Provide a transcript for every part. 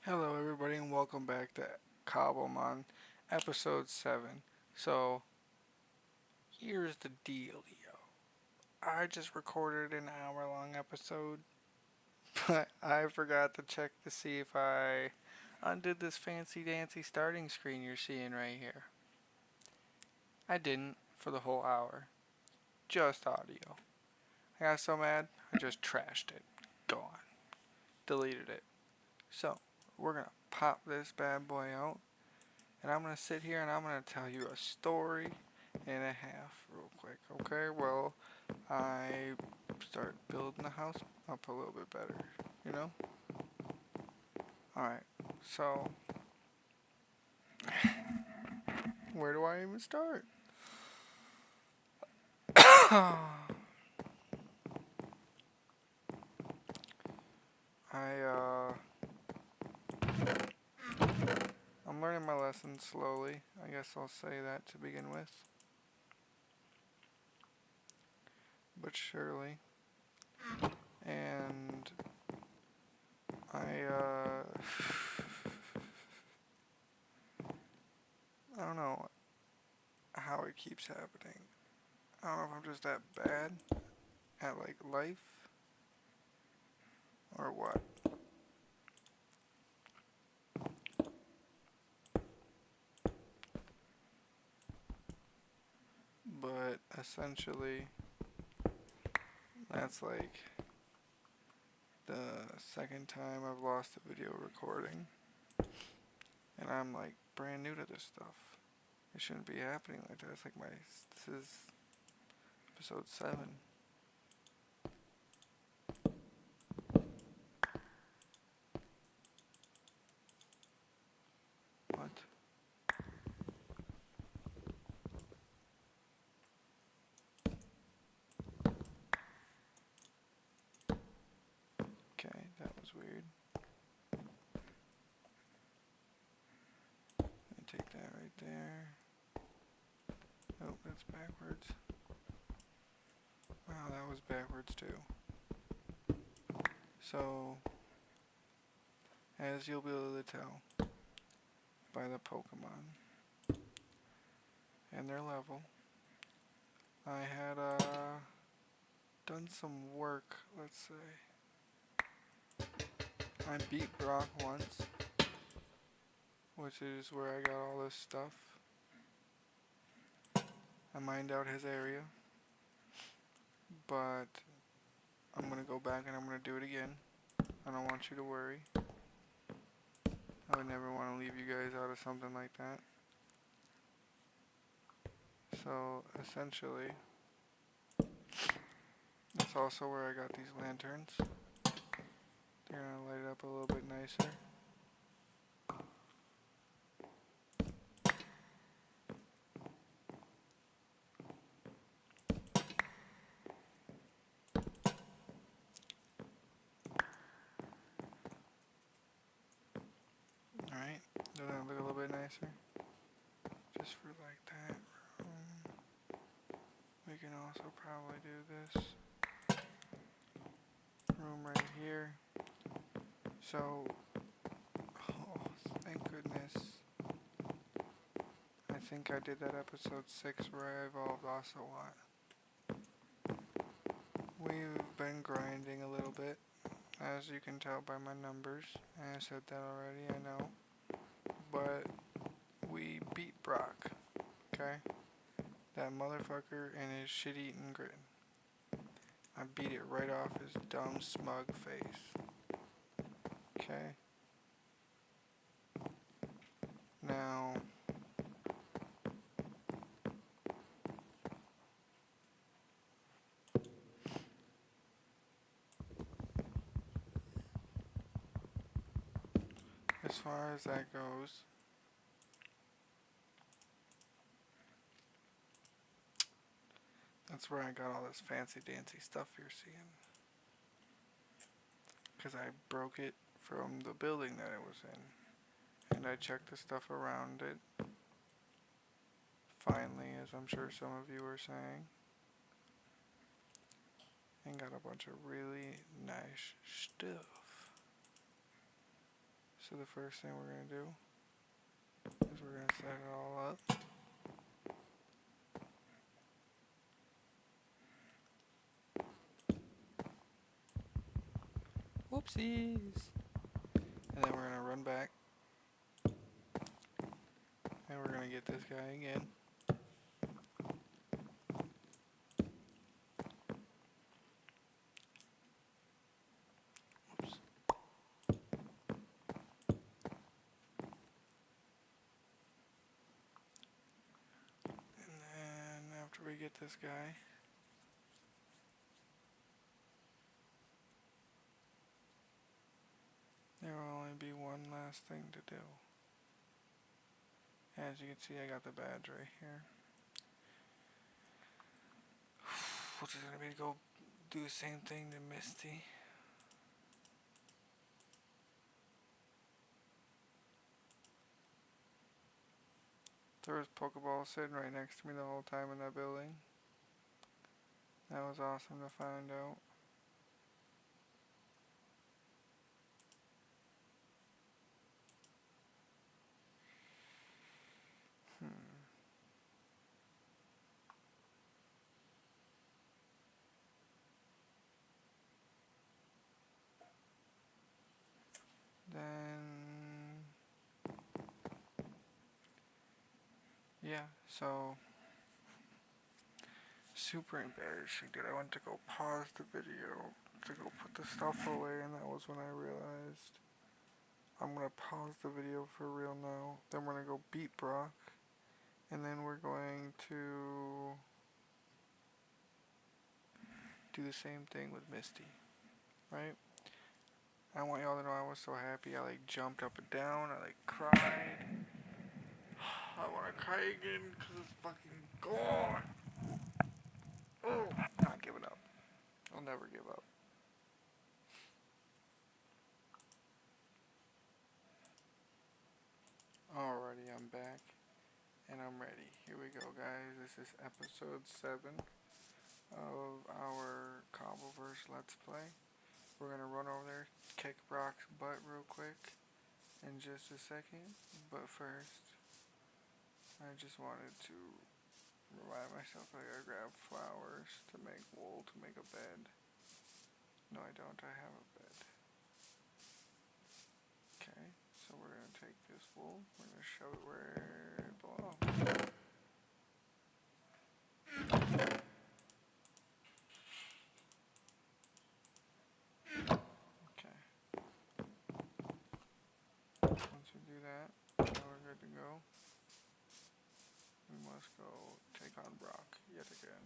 Hello, everybody, and welcome back to Cobbleman, episode 7. So, here's the dealio. I just recorded an hour long episode, but I forgot to check to see if I undid this fancy dancy starting screen you're seeing right here. I didn't for the whole hour, just audio. I got so mad, I just trashed it. Gone. Deleted it. So, we're gonna pop this bad boy out. And I'm going to sit here and I'm going to tell you a story and a half real quick. Okay, well, I start building the house up a little bit better, you know? Alright, so where do I even start? I, I'm learning my lessons slowly. I guess I'll say that to begin with. But surely. And I, I don't know how it keeps happening. I don't know if I'm just that bad at like life or what. But essentially, that's like the second time I've lost a video recording. And I'm like brand new to this stuff. It shouldn't be happening like that. It's like this is episode 7. What? Okay, that was weird. Let me take that right there. Oh, that's backwards. Wow, that was backwards too. So, as you'll be able to tell by the Pokemon and their level, I had done some work, let's say. I beat Brock once, which is where I got all this stuff. I mined out his area, but I'm gonna go back and I'm gonna do it again. I don't want you to worry. I would never want to leave you guys out of something like that. So, essentially, that's also where I got these lanterns. They're gonna light it up a little bit nicer. Alright, does that look a little bit nicer? Just for like that room. We can also probably do this room right here. So, oh, thank goodness. I think I did that episode 6 where I evolved Ocelot. We've been grinding a little bit, as you can tell by my numbers. I said that already, I know. But we beat Brock, okay? That motherfucker and his shit-eating grin. I beat it right off his dumb, smug face. Okay? Now, as far as that goes, that's where I got all this fancy dancy stuff you're seeing. Because I broke it from the building that it was in. And I checked the stuff around it. Finally, as I'm sure some of you are saying. And got a bunch of really nice stuff. So the first thing we're going to do is we're going to set it all up. Whoopsies! And then we're going to run back. And we're going to get this guy again. Whoops. And then after we get this guy, there will only be one last thing to do. As you can see, I got the badge right here. Which is going to be to go do the same thing to Misty. There was Pokeball sitting right next to me the whole time in that building. That was awesome to find out. Then, yeah, so super embarrassing, dude. I went to go pause the video to go put the stuff away, and that was when I realized I'm gonna pause the video for real now. Then we're gonna go beat Brock, and then we're going to do the same thing with Misty, right? I want y'all to know I was so happy. I like jumped up and down. I like cried. I want to cry again because it's fucking gone. Oh, not giving up. I'll never give up. Alrighty, I'm back and I'm ready. Here we go, guys. This is episode 7 of our cobbleverse Let's Play. We're gonna run over there, kick Brock's butt real quick in just a second. But first, I just wanted to remind myself I gotta grab flowers to make wool to make a bed. No, I don't. I have a bed. Okay, so we're gonna take this wool. We're gonna shove it where it belongs. Okay. Once we do that, now we're good to go. We must go take on Brock yet again.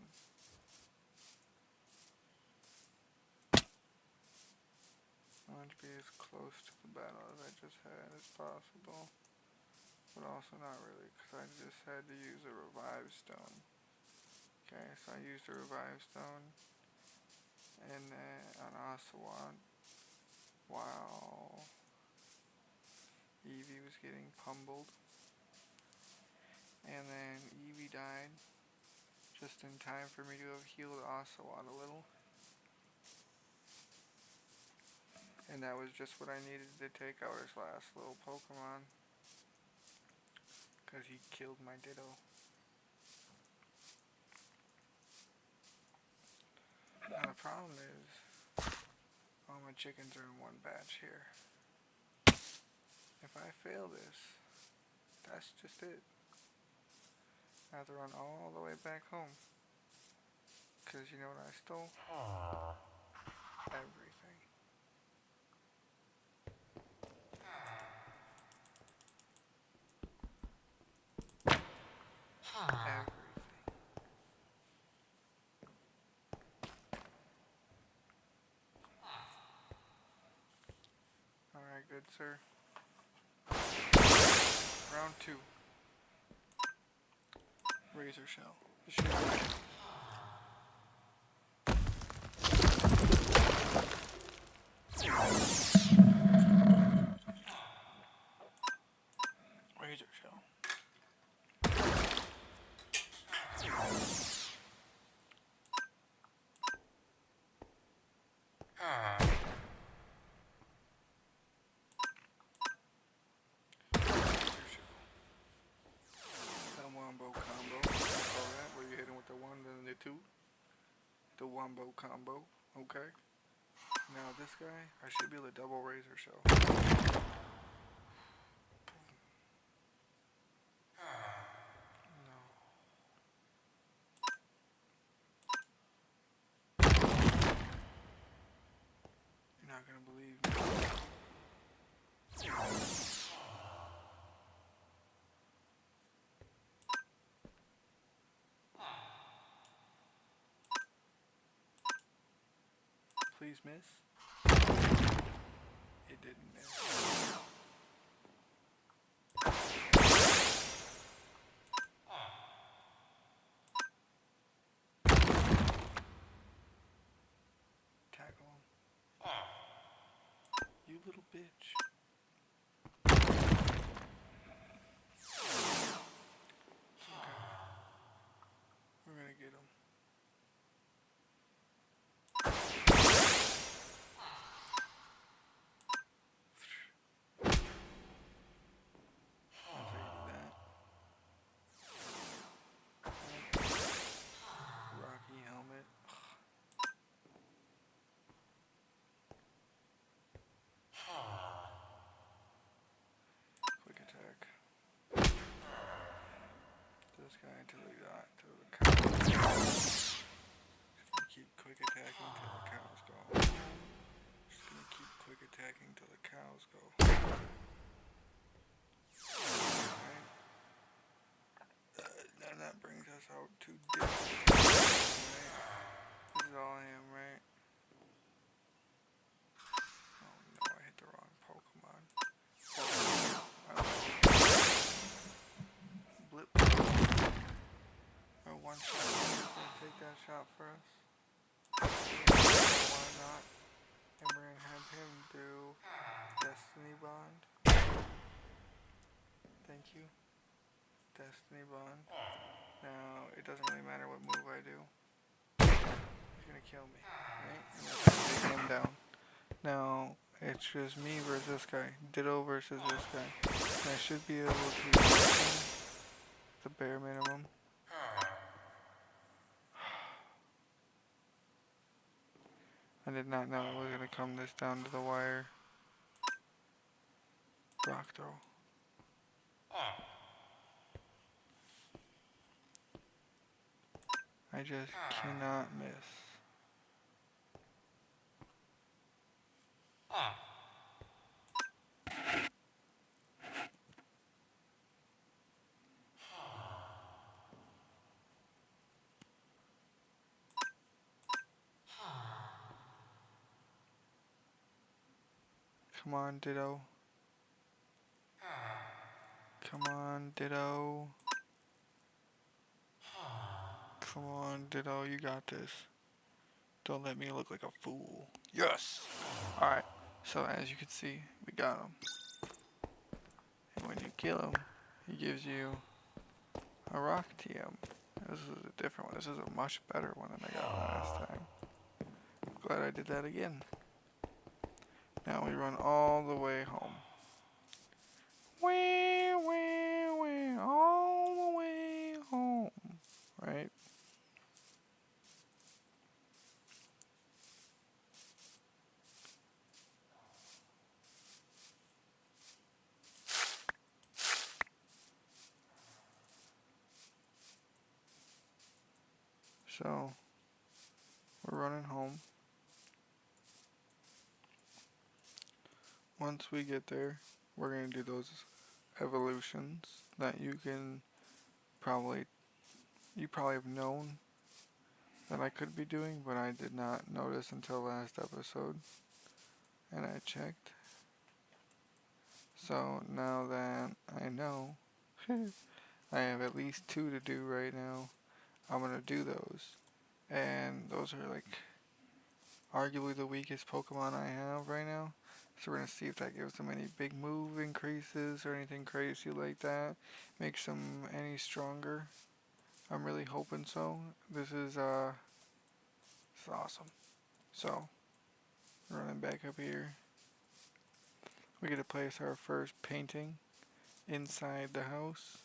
I want to be as close to the battle as I just had as possible, but also not really, because I just had to use a revive stone. Okay, so I used a revive stone, and then on Ocelot, while Eevee was getting pummeled, and then Eevee died, just in time for me to have healed Ocelot a little. And that was just what I needed to take out his last little Pokemon. Because he killed my Ditto. Now the problem is, all my chickens are in one batch here. If I fail this, that's just it. I have to run all the way back home. Because you know what I stole? Everything. Everything. Alright, good sir. Round 2. Razor Shell. Razor Shell. combo. Okay. Now this guy, I should be able to double razor shell. No. You're not gonna believe me. Please miss. It didn't miss. Tackle him. You little bitch. Okay. We're gonna get him. That's how you do that. Rocky helmet. Quick attack. This guy until he got to the cows. Just gonna keep quick attacking till the cows go. Just gonna keep quick attacking till the cows go. Alright. And that brings us out to this. Right? This is all I am, right? Oh no, I hit the wrong Pokemon. Blip. Or one shot. Gonna take that shot for us. Why not? And we're gonna have him do Destiny Bond. Thank you. Destiny Bond. Now, it doesn't really matter what move I do. He's gonna kill me, right? And that's gonna take him down. Now, it's just me versus this guy. Ditto versus this guy. And I should be able to get him the bare minimum. I did not know it was gonna come this down to the wire. Rock throw. I just cannot miss. Come on, Ditto. Come on, Ditto. Come on, Ditto, you got this. Don't let me look like a fool. Yes! Alright, so as you can see, we got him. And when you kill him, he gives you a rock TM. This is a different one. This is a much better one than I got last time. Glad I did that again. Now we run all the way home. All the way home. Right? So, we're running home. Once we get there, we're going to do those evolutions that you probably have known that I could be doing, but I did not notice until last episode. And I checked. So now that I know, I have at least 2 to do right now. I'm going to do those. And those are like arguably the weakest Pokemon I have right now. So we're going to see if that gives them any big move increases or anything crazy like that. Makes them any stronger. I'm really hoping so. This is awesome. So, running back up here. We get to place our first painting inside the house.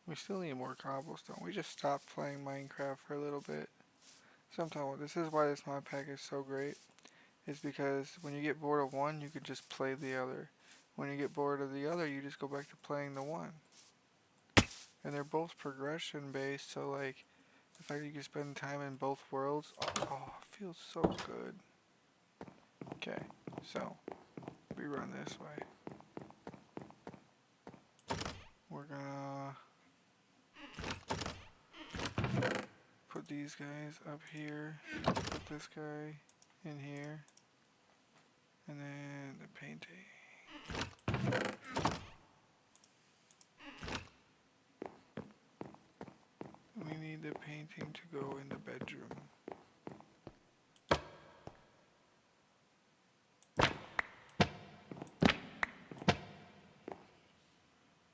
We still need more cobblestone. We just stopped playing Minecraft for a little bit. Sometimes this is why this mod pack is so great. Is because when you get bored of one, you can just play the other. When you get bored of the other, you just go back to playing the one. And they're both progression based, so like the fact that you can spend time in both worlds, oh, it feels so good. Okay, so we run this way. We're gonna put these guys up here, put this guy in here, and then the painting. We need the painting to go in the bedroom.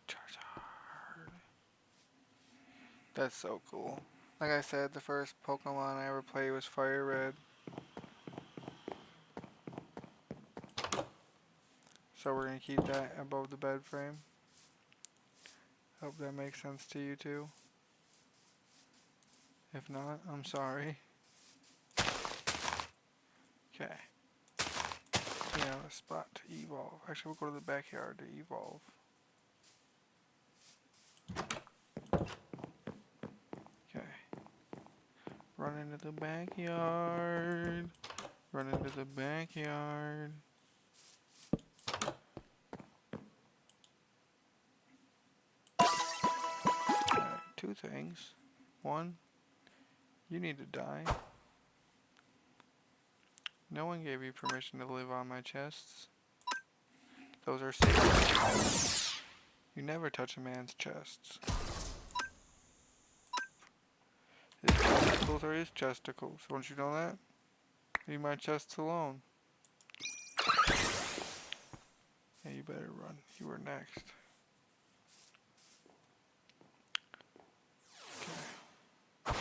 Charizard. That's so cool. Like I said, the first Pokemon I ever played was Fire Red. So we're gonna keep that above the bed frame. Hope that makes sense to you too. If not, I'm sorry. Okay. We have a spot to evolve. Actually, we'll go to the backyard to evolve. Okay. Run into the backyard. Run into the backyard. Alright, two things. One, you need to die. No one gave you permission to live on my chests. Those are sacred. You never touch a man's chests. His testicles are his chesticles. Don't you know that? Leave my chests alone. Hey, you better run. You are next. Okay.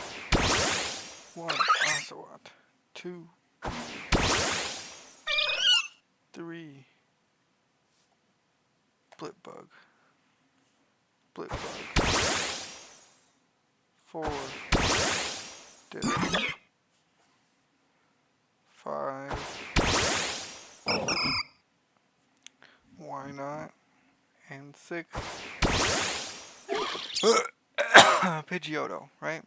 1 ocelot. 2. 3. Blipbug. Blipbug. 4. Ditto. 5. Why not? And 6. Pidgeotto, right?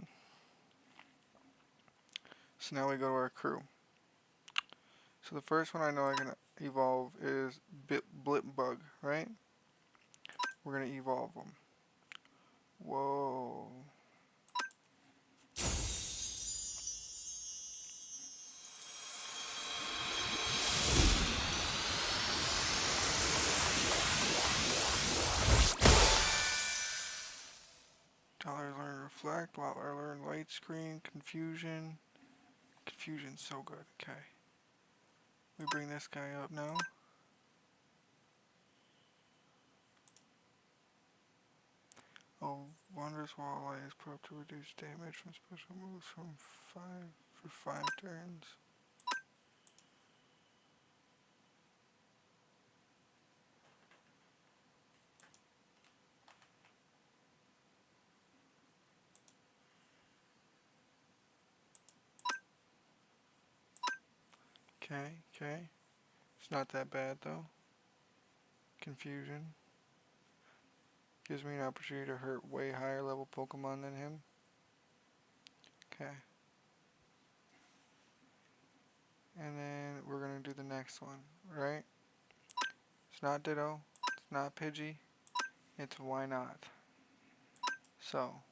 So now we go to our crew. So the first one I know I can evolve is Blipbug, right? We're gonna evolve them. Whoa. Dollar learn reflect, while I learn light screen, confusion. Confusion's so good. Okay. We bring this guy up now. Oh, wondrous walleye is put up to reduce damage from special moves from 5 for 5 turns. Okay. It's not that bad though. Confusion. Gives me an opportunity to hurt way higher level Pokemon than him. Okay. And then we're gonna do the next one, right? It's not Ditto. It's not Pidgey. It's why not. So.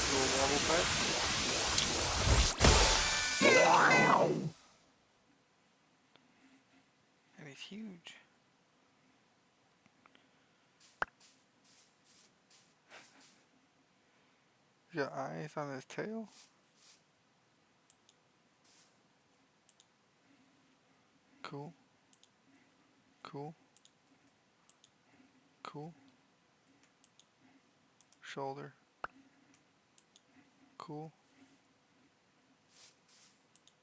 Do a wobble pet. And he's huge. He's got eyes on his tail. Cool. Cool. Cool. Shoulder. Cool.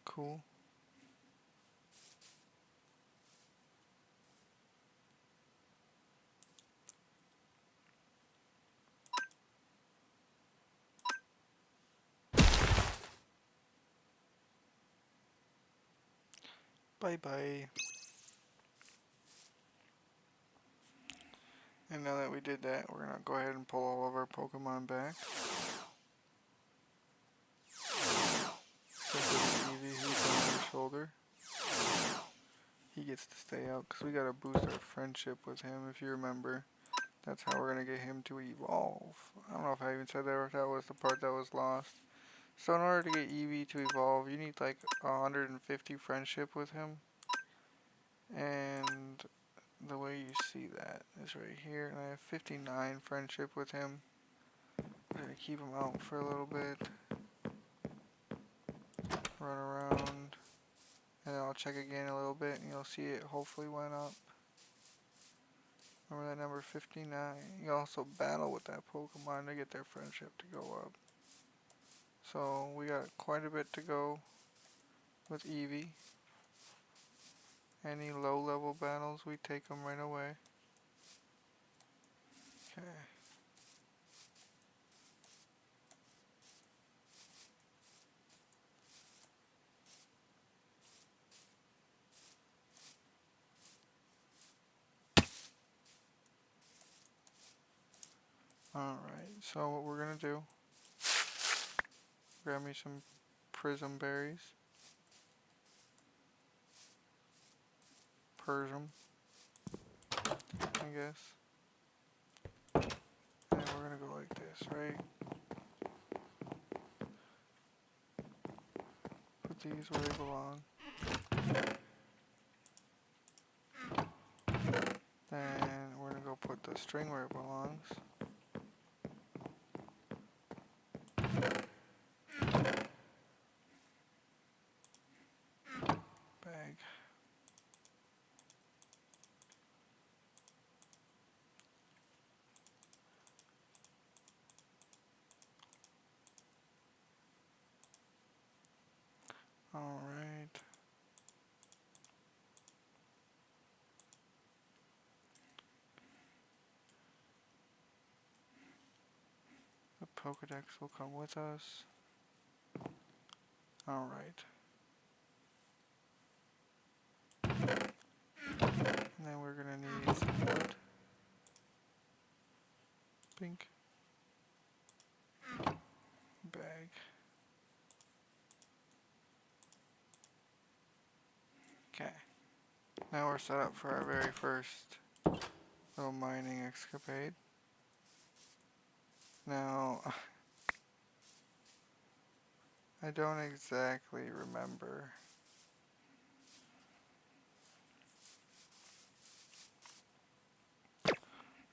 Cool. Bye bye. And now that we did that, we're gonna go ahead and pull all of our Pokemon back. Except for the Eevee who's on our shoulder. He gets to stay out because we gotta boost our friendship with him, if you remember. That's how we're gonna get him to evolve. I don't know if I even said that or if that was the part that was lost. So in order to get Eevee to evolve, you need like 150 friendship with him. And the way you see that is right here. And I have 59 friendship with him. I'm gonna keep him out for a little bit. Run around. And then I'll check again a little bit and you'll see it hopefully went up. Remember that number 59? You also battle with that Pokemon to get their friendship to go up. So we got quite a bit to go with Eevee. Any low level battles, we take them right away. Okay. Alright, so what we're gonna do, grab me some prism berries. Persium, I guess. And we're gonna go like this, right? Put these where they belong. Then we're gonna go put the string where it belongs. Bag. Alright. The Pokedex will come with us. Alright. And then we're gonna need some wood. Pink. Bag. Okay. Now we're set up for our very first little mining escapade. Now, I don't exactly remember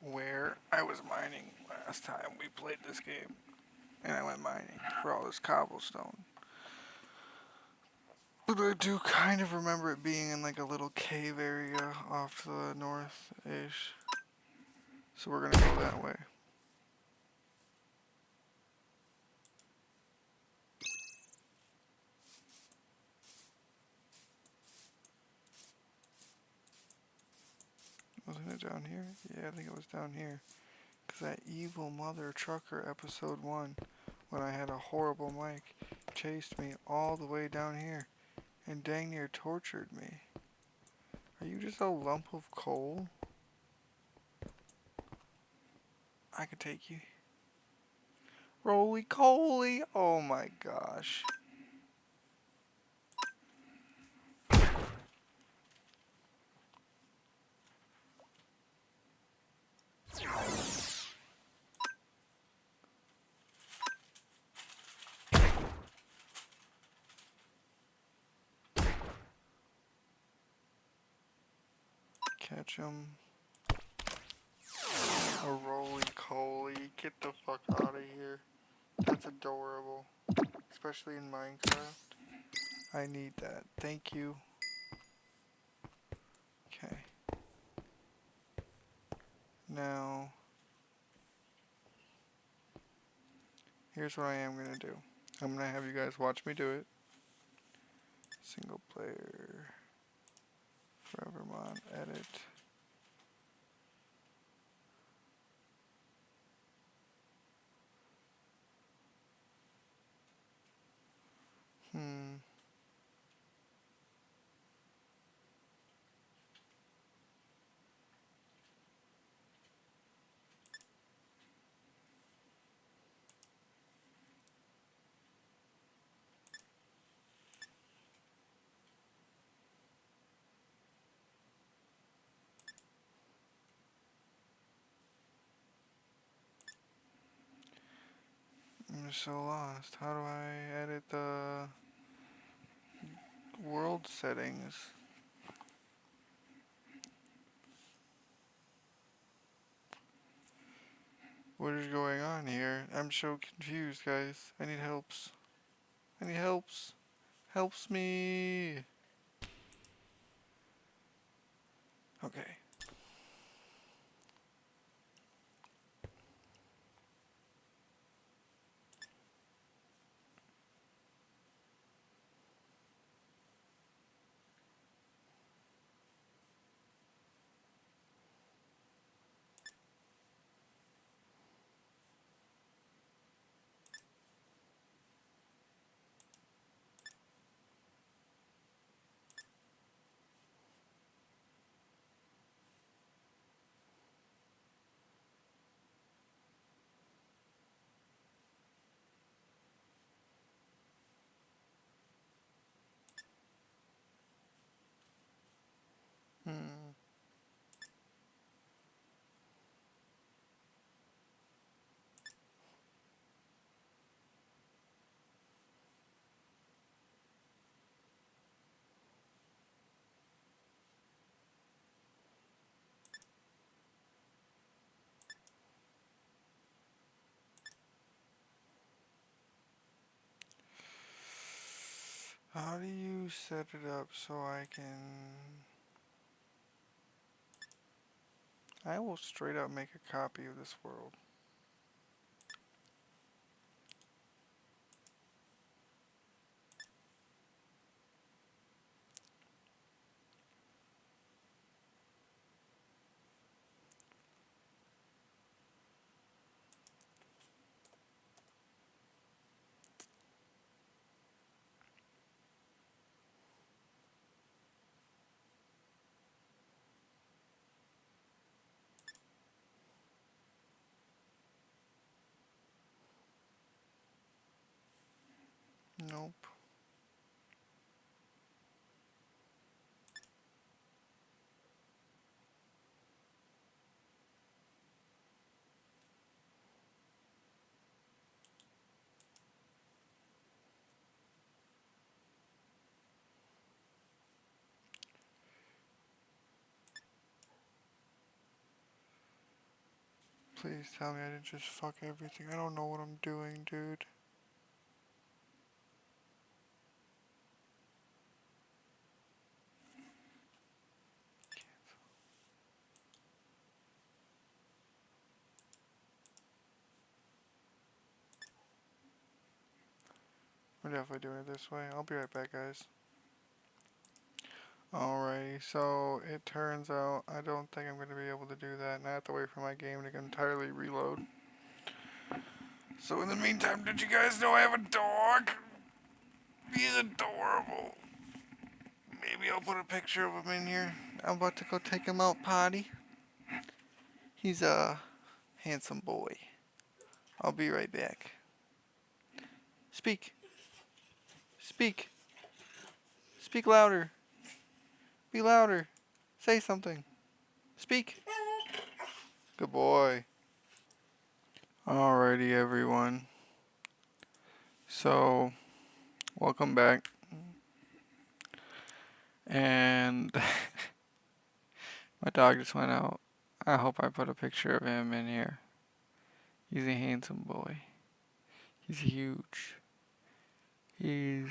where I was mining last time we played this game. And I went mining for all this cobblestone. But I do kind of remember it being in like a little cave area off to the north-ish. So we're gonna go that way. Wasn't it down here? Yeah, I think it was down here. Because that evil mother trucker episode 1, when I had a horrible mic, chased me all the way down here and dang near tortured me. Are you just a lump of coal? I could take you. Roly Coly! Oh my gosh. Catch him. A Roly Coly. Get the fuck out of here. That's adorable. Especially in Minecraft. I need that. Thank you. Now, here's what I am going to do. I'm going to have you guys watch me do it. Single player, Forevermon, edit. Hmm. I'm so lost. How do I edit the world settings? What is going on here? I'm so confused, guys. I need helps. I need helps. Helps me. Okay. Hmm. How do you set it up so I can... I will straight up make a copy of this world. Nope. Please tell me I didn't just fuck everything. I don't know what I'm doing, dude. We're definitely doing it this way. I'll be right back, guys. Alrighty, so it turns out I don't think I'm going to be able to do that, and I have to wait for my game to entirely reload. So in the meantime, did you guys know I have a dog? He's adorable. Maybe I'll put a picture of him in here. I'm about to go take him out potty. He's a handsome boy. I'll be right back. Speak. Speak. Speak louder. Be louder. Say something. Speak. Good boy. Alrighty, everyone. So, welcome back. And my dog just went out. I hope I put a picture of him in here. He's a handsome boy. He's huge. He's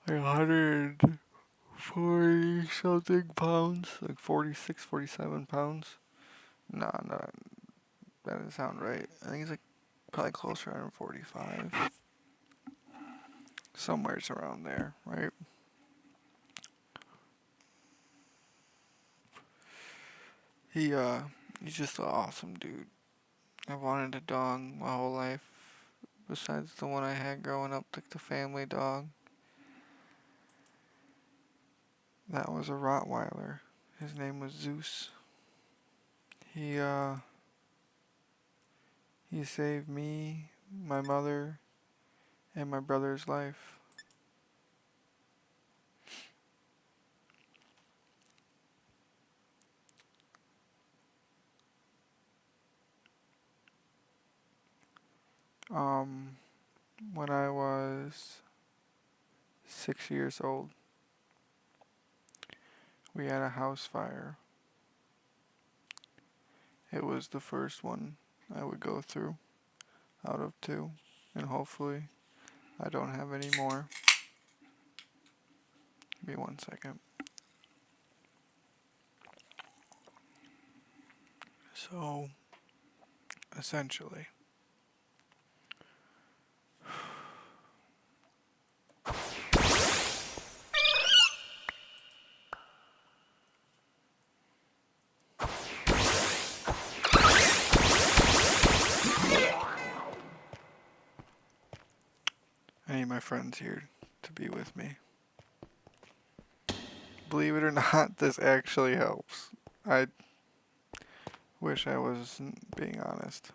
like 140 something pounds, like 46, 47 pounds. No, no, that doesn't sound right. I think he's like probably closer to 145. Somewhere's around there, right? He he's just an awesome dude. I wanted a dog my whole life. Besides the one I had growing up, like the family dog. That was a Rottweiler. His name was Zeus. He uh he saved me, my mother, and my brother's life. Um when I was 6 years old, we had a house fire. It was the first one I would go through out of two, and hopefully I don't have any more. Give me 1 second. So, essentially, I need my friends here to be with me. Believe it or not, this actually helps. I wish I wasn't being honest.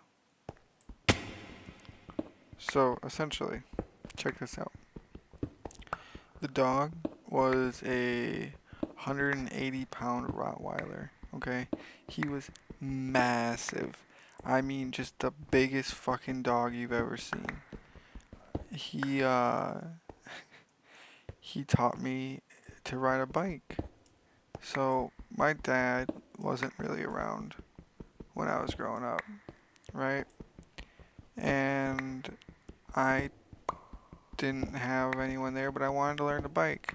So, essentially, check this out. The dog was a 180-pound Rottweiler, okay? He was massive. I mean, just the biggest fucking dog you've ever seen. He, uh, he taught me to ride a bike. So, my dad wasn't really around when I was growing up, right? And I didn't have anyone there, but I wanted to learn to bike.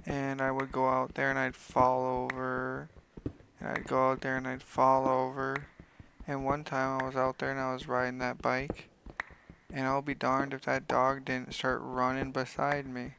And I would go out there and I'd fall over, and I'd go out there and I'd fall over. And one time I was out there and I was riding that bike, and I'll be darned if that dog didn't start running beside me.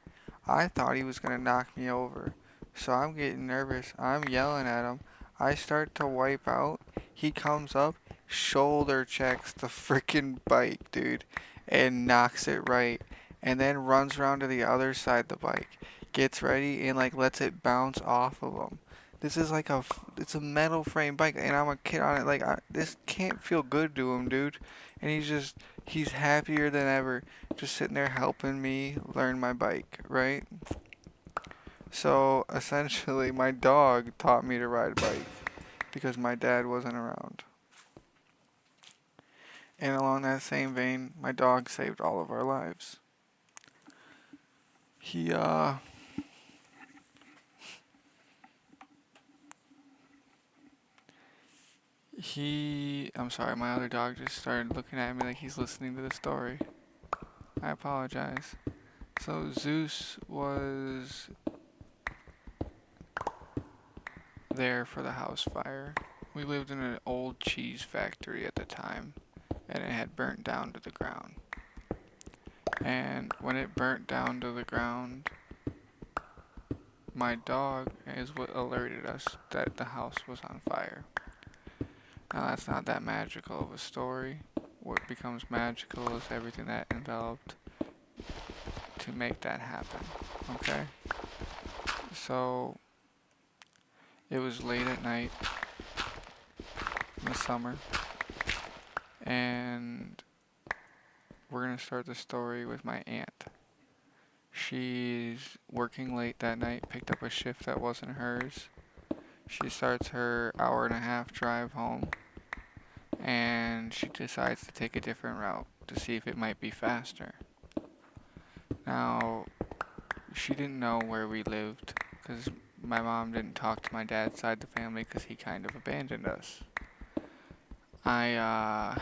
I thought he was gonna knock me over. So I'm getting nervous. I'm yelling at him. I start to wipe out. He comes up, shoulder checks the freaking bike, dude, and knocks it right. And then runs around to the other side of the bike, gets ready, and like lets it bounce off of him. This is like it's a metal frame bike, and I'm a kid on it. Like, this can't feel good to him, dude. And he's happier than ever, just sitting there helping me learn my bike, right? So essentially, my dog taught me to ride a bike because my dad wasn't around. And along that same vein, my dog saved all of our lives. He I'm sorry, my other dog just started looking at me like he's listening to the story. I apologize. So Zeus was there for the house fire. We lived in an old cheese factory at the time, and it had burnt down to the ground. And when it burnt down to the ground, my dog is what alerted us that the house was on fire. Now, that's not that magical of a story. What becomes magical is everything that enveloped to make that happen. Okay? So, it was late at night in the summer, and we're going to start the story with my aunt. She's working late that night, picked up a shift that wasn't hers. She starts her hour-and-a-half drive home, and she decides to take a different route to see if it might be faster. Now, she didn't know where we lived because my mom didn't talk to my dad's side of the family because he kind of abandoned us. I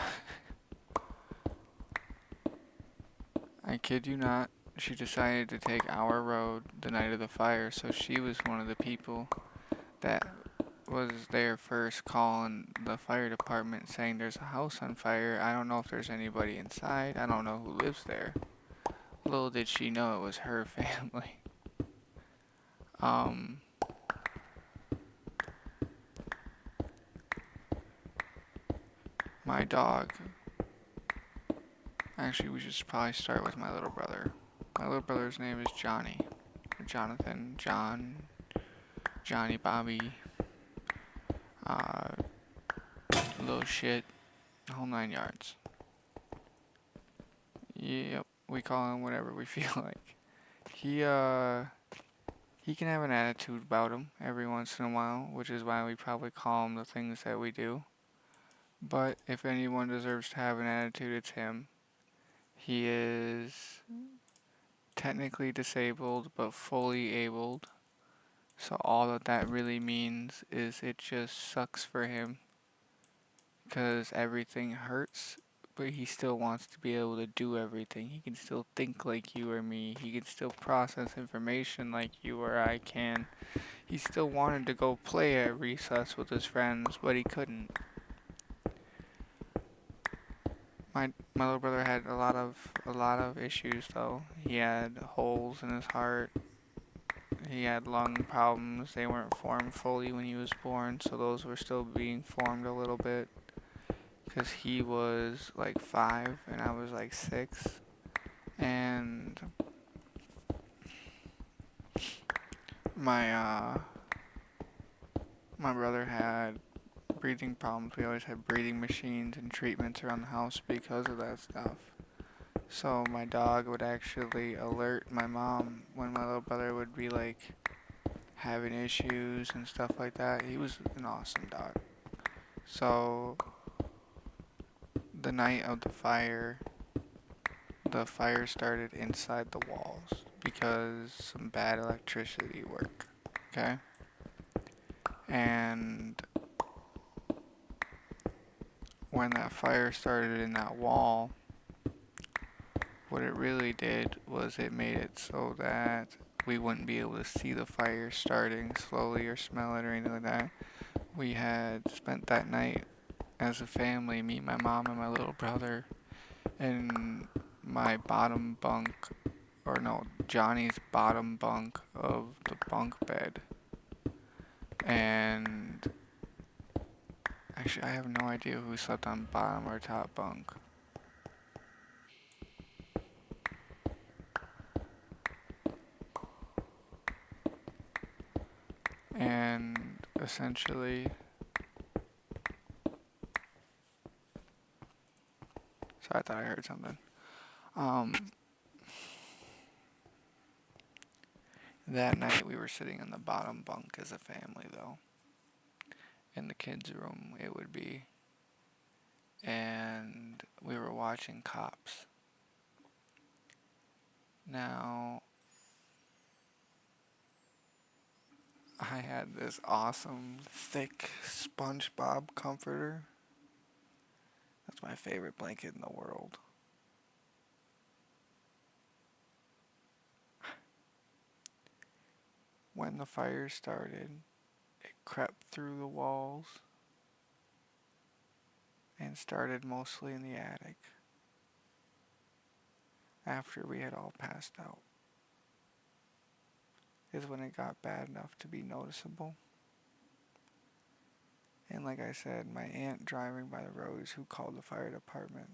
kid you not, she decided to take our road the night of the fire, so she was one of the people that was there first calling the fire department saying there's a house on fire. I don't know if there's anybody inside. I don't know who lives there. Little did she know it was her family. Um, my dog. Actually, we should probably start with my little brother. My little brother's name is Johnny. Jonathan, John, Johnny, Bobby, uh, little shit, the whole 9 yards. Yep, we call him whatever we feel like. He, he can have an attitude about him every once in a while, which is why we probably call him the things that we do. But if anyone deserves to have an attitude, it's him. He is technically disabled, but fully abled. So all that really means is it just sucks for him because everything hurts, but he still wants to be able to do everything. He can still think like you or me. He can still process information like you or I can. He still wanted to go play at recess with his friends, but he couldn't. My little brother had a lot of issues though. He had holes in his heart. He had lung problems. They weren't formed fully when he was born, so those were still being formed a little bit. Because he was like 5 and I was like 6. And my my brother had breathing problems. We always had breathing machines and treatments around the house because of that stuff. So my dog would actually alert my mom when my little brother would be like having issues and stuff like that. He was an awesome dog. So the night of the fire started inside the walls because some bad electricity work. Okay? And when that fire started in that wall, what it really did was it made it so that we wouldn't be able to see the fire starting slowly or smell it or anything like that. We had spent that night as a family, me, my mom, and my little brother, in my bottom bunk, or no, Johnny's bottom bunk of the bunk bed. And actually, I have no idea who slept on bottom or top bunk. And essentially, sorry, I thought I heard something. Um, that night we were sitting in the bottom bunk as a family, though. In the kids' room, it would be. And we were watching Cops. Now, I had this awesome, thick SpongeBob comforter. That's my favorite blanket in the world. When the fire started, it crept through the walls and started mostly in the attic after we had all passed out. Is when it got bad enough to be noticeable. And like I said, my aunt driving by the road is who called the fire department.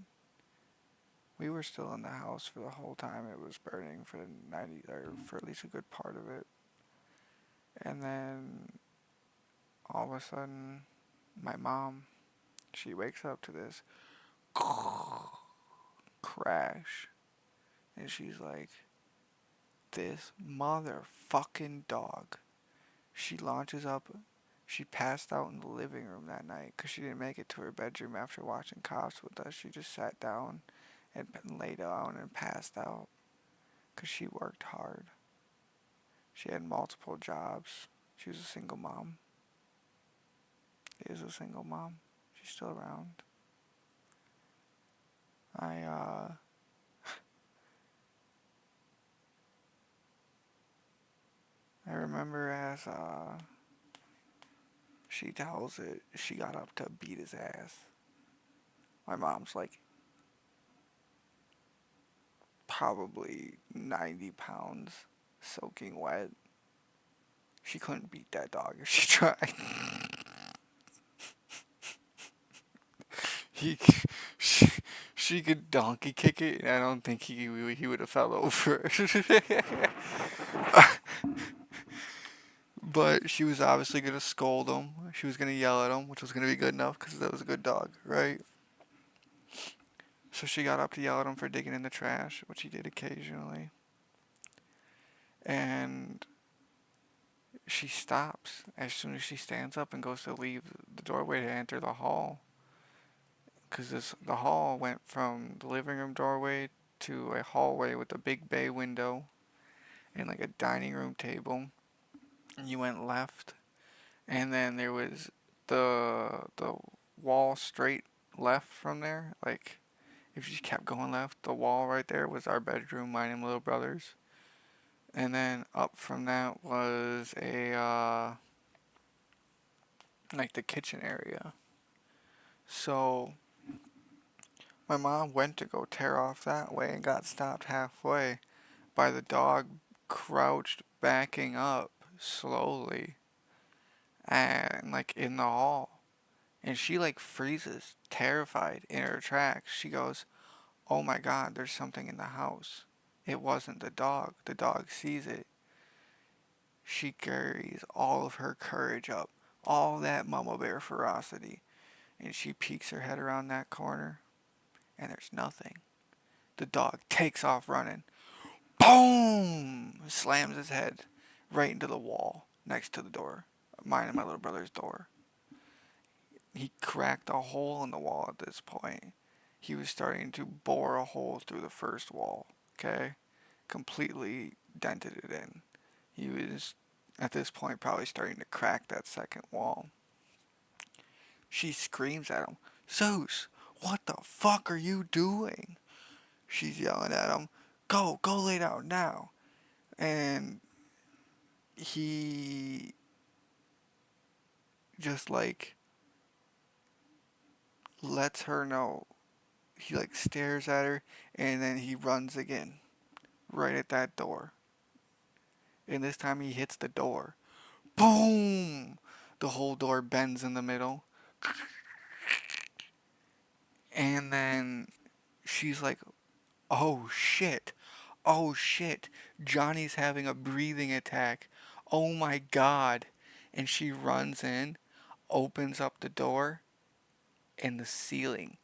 We were still in the house for the whole time it was burning for the 90 or for at least a good part of it. And then all of a sudden my mom, she wakes up to this crash and she's like, this motherfucking dog. She launches up. She passed out in the living room that night because she didn't make it to her bedroom after watching Cops with us. She just sat down and lay down and passed out because she worked hard. She had multiple jobs. She was a single mom. Is a single mom. She's still around. I I remember as She tells it she got up to beat his ass. My mom's like probably 90 pounds soaking wet. She couldn't beat that dog if she tried. He, she, she could donkey kick it, and I don't think he would have fell over. But she was obviously gonna scold him. She was gonna yell at him, which was gonna be good enough because that was a good dog, right? So she got up to yell at him for digging in the trash, which he did occasionally. And she stops as soon as she stands up and goes to leave the doorway to enter the hall. Because the hall went from the living room doorway to a hallway with a big bay window and like a dining room table. And you went left, and then there was the wall straight left from there. Like if you just kept going left, the wall right there was our bedroom, mine and little brother's. And then up from that was a like the kitchen area. So my mom went to go tear off that way and got stopped halfway by the dog crouched backing up slowly and like in the hall. And she like freezes, terrified in her tracks. She goes, "Oh my god, there's something in the house." It wasn't the dog. The dog sees it. She carries all of her courage up, all that mama bear ferocity, and she peeks her head around that corner, and there's nothing. The dog takes off running. Boom! Slams his head right into the wall next to the door. Mine and my little brother's door. He cracked a hole in the wall at this point. He was starting to bore a hole through the first wall. Okay? Completely dented it in. He was, at this point, probably starting to crack that second wall. She screams at him, "Zeus, what the fuck are you doing?" She's yelling at him, go lay down now." And he just like lets her know. He like stares at her and then he runs again right at that door. And this time he hits the door. Boom! The whole door bends in the middle. And then she's like, "Oh shit. Oh shit. Johnny's having a breathing attack. Oh my god." And she runs in, opens up the door, and the ceiling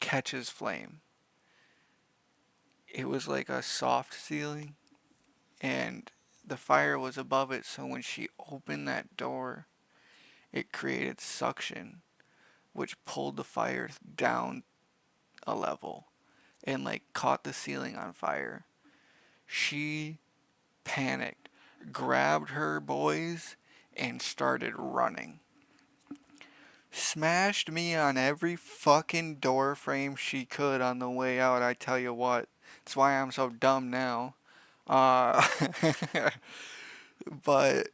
catches flame. It was like a soft ceiling, and the fire was above it, so when she opened that door, it created suction, which pulled the fire down a level and like caught the ceiling on fire. She panicked, grabbed her boys, and started running. Smashed me on every fucking door frame she could on the way out, I tell you what. That's why I'm so dumb now. Uh, but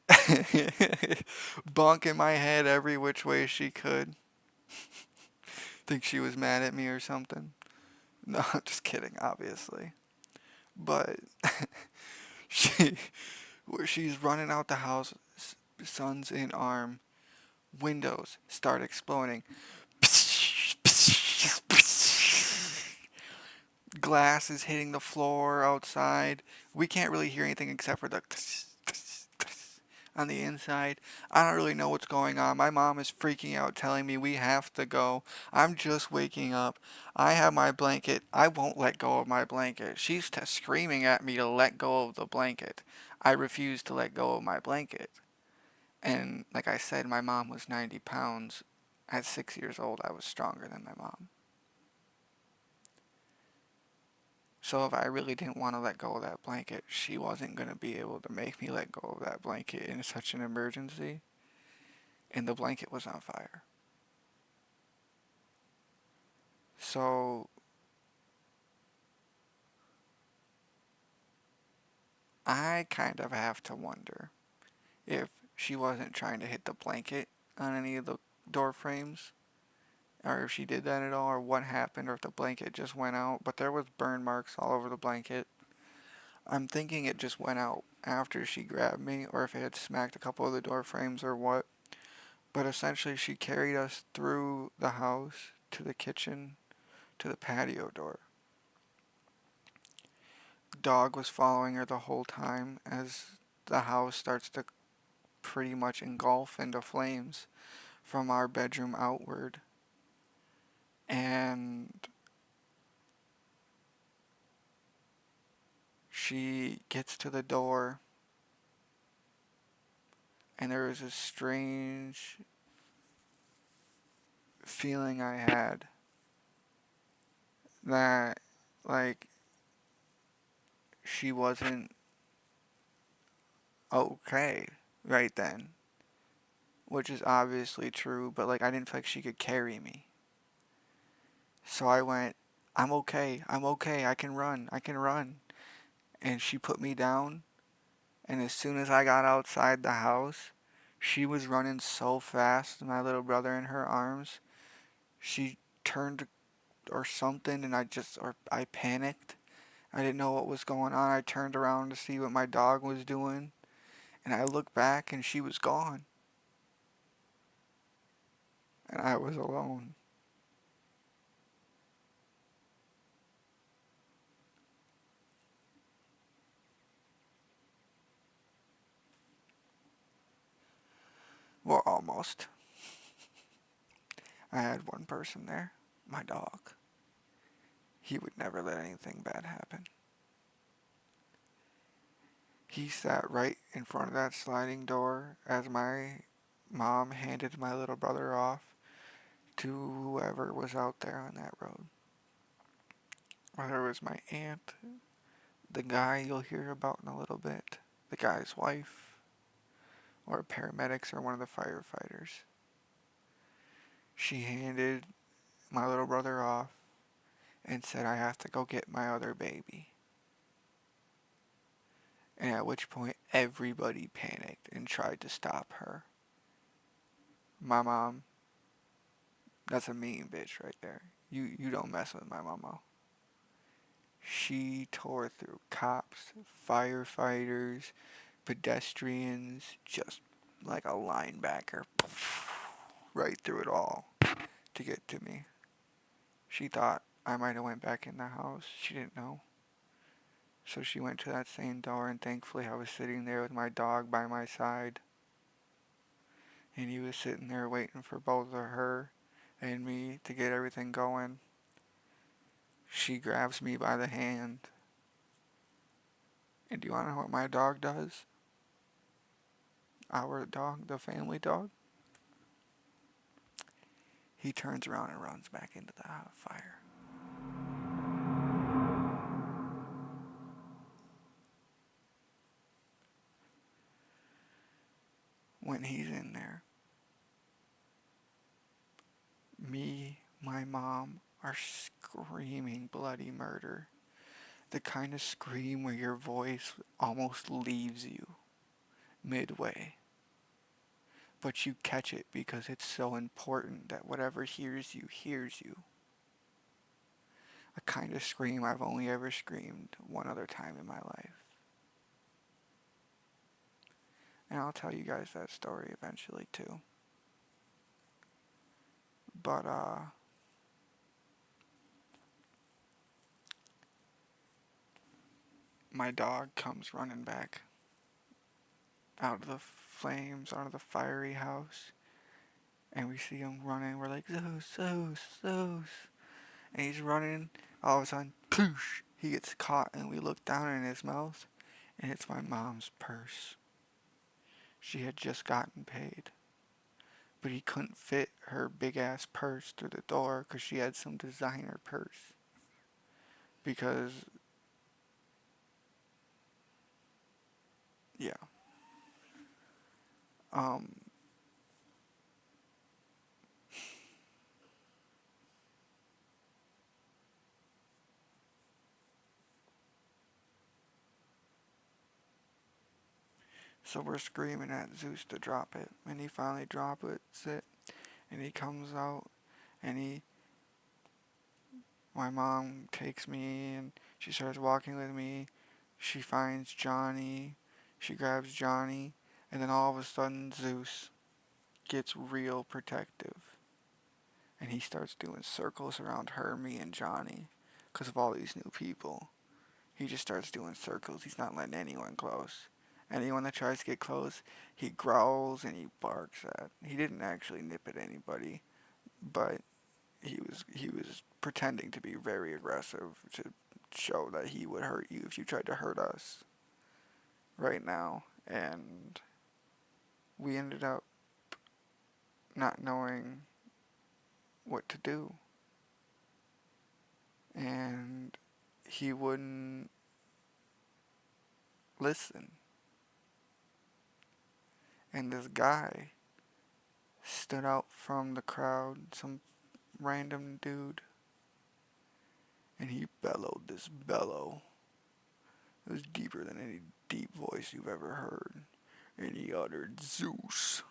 bonking my head every which way she could. Think she was mad at me or something. No, I'm just kidding, obviously. But she, she's running out the house, son's in arm, windows start exploding. Glass is hitting the floor outside. We can't really hear anything except for the on the inside. I don't really know what's going on. My mom is freaking out, telling me we have to go. I'm just waking up. I have my blanket. I won't let go of my blanket. She's screaming at me to let go of the blanket. I refuse to let go of my blanket. And like I said, my mom was 90 pounds. At 6 years old, I was stronger than my mom. So if I really didn't want to let go of that blanket, she wasn't going to be able to make me let go of that blanket in such an emergency. And the blanket was on fire. So I kind of have to wonder if she wasn't trying to hit the blanket on any of the door frames, or if she did that at all, or what happened, or if the blanket just went out. But there was burn marks all over the blanket. I'm thinking it just went out after she grabbed me, or if it had smacked a couple of the door frames or what. But essentially, she carried us through the house to the kitchen to the patio door. Dog was following her the whole time as the house starts to pretty much engulf into flames from our bedroom outward. And she gets to the door, and there was a strange feeling I had that, like, she wasn't okay right then, which is obviously true, but like, I didn't feel like she could carry me. So I went, I'm okay, I can run, I can run. And she put me down, and as soon as I got outside the house, she was running so fast, my little brother in her arms. She turned or something, and I panicked. I didn't know what was going on. I turned around to see what my dog was doing, and I looked back, and she was gone. And I was alone. Well, almost. I had one person there, my dog. He would never let anything bad happen. He sat right in front of that sliding door as my mom handed my little brother off to whoever was out there on that road. Whether it was my aunt, the guy you'll hear about in a little bit, the guy's wife, or paramedics or one of the firefighters. She handed my little brother off and said, I have to go get my other baby. And at which point everybody panicked and tried to stop her. My mom, that's a mean bitch right there. You don't mess with my mama. She tore through cops, firefighters, pedestrians, just like a linebacker, right through it all to get to me. She thought I might have went back in the house. She didn't know. So she went to that same door, and thankfully I was sitting there with my dog by my side. And he was sitting there waiting for both of her and me to get everything going. She grabs me by the hand. And do you want to know what my dog does? Our dog, the family dog? He turns around and runs back into the fire. When he's in there, me, my mom are screaming bloody murder. The kind of scream where your voice almost leaves you midway. But you catch it because it's so important that whatever hears you hears you. A kind of scream I've only ever screamed one other time in my life. And I'll tell you guys that story eventually too. But my dog comes running back out of the flames, out of the fiery house. And we see him running. We're like, Zeus, Zeus, Zeus. And he's running. All of a sudden, poosh, he gets caught. And we look down in his mouth. And it's my mom's purse. She had just gotten paid. But he couldn't fit her big ass purse through the door because she had some designer purse. Because, yeah. Um, So we're screaming at Zeus to drop it, and he finally drops it, and he comes out, and my mom takes me, and she starts walking with me. She finds Johnny, she grabs Johnny, and then all of a sudden Zeus gets real protective, and he starts doing circles around her, me, and Johnny, because of all these new people. He just starts doing circles. He's not letting anyone close. Anyone that tries to get close, he growls and he barks at. He didn't actually nip at anybody, but he was pretending to be very aggressive to show that he would hurt you if you tried to hurt us right now. And we ended up not knowing what to do. And he wouldn't listen. And this guy stood out from the crowd, some random dude, and he bellowed this bellow. It was deeper than any deep voice you've ever heard. And he uttered, "Zeus,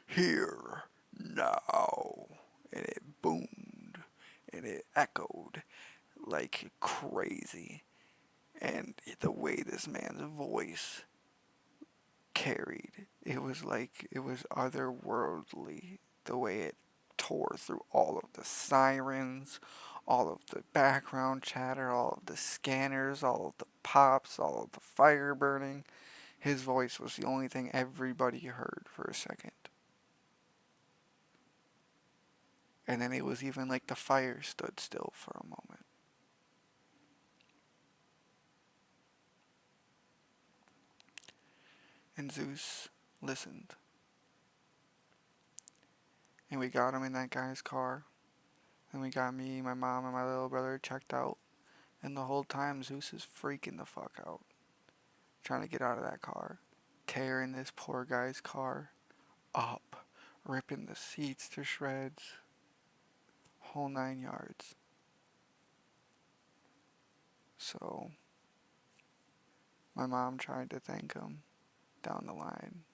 here, now." And it boomed, and it echoed like crazy. And the way this man's voice carried, it was like it was otherworldly. The way it tore through all of the sirens, all of the background chatter, all of the scanners, all of the pops, all of the fire burning. His voice was the only thing everybody heard for a second. And then it was even like the fire stood still for a moment. And Zeus listened. And we got him in that guy's car. And we got me, my mom, and my little brother checked out. And the whole time, Zeus is freaking the fuck out, trying to get out of that car, tearing this poor guy's car up, ripping the seats to shreds, whole 9 yards. So, my mom tried to thank him down the line.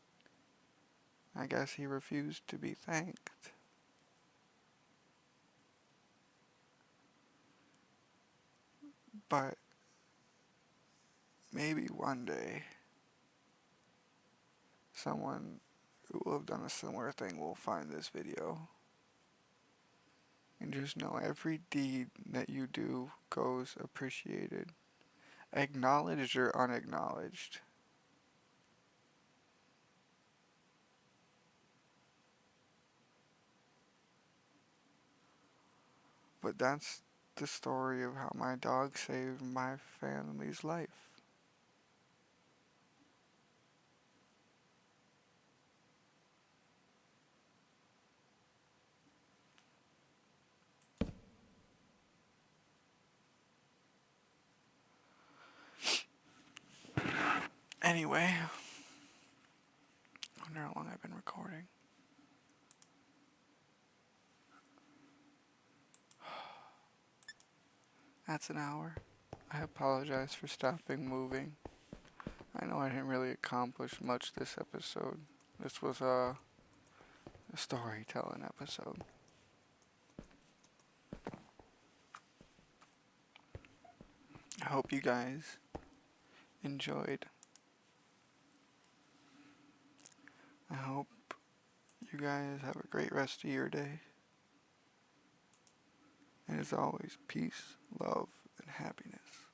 I guess he refused to be thanked. But maybe one day, someone who will have done a similar thing will find this video. And just know every deed that you do goes appreciated, acknowledged or unacknowledged. But that's the story of how my dog saved my family's life. Anyway, I wonder how long I've been recording. That's an hour. I apologize for stopping moving. I know I didn't really accomplish much this episode. This was a storytelling episode. I hope you guys enjoyed. I hope you guys have a great rest of your day. And as always, peace, love, and happiness.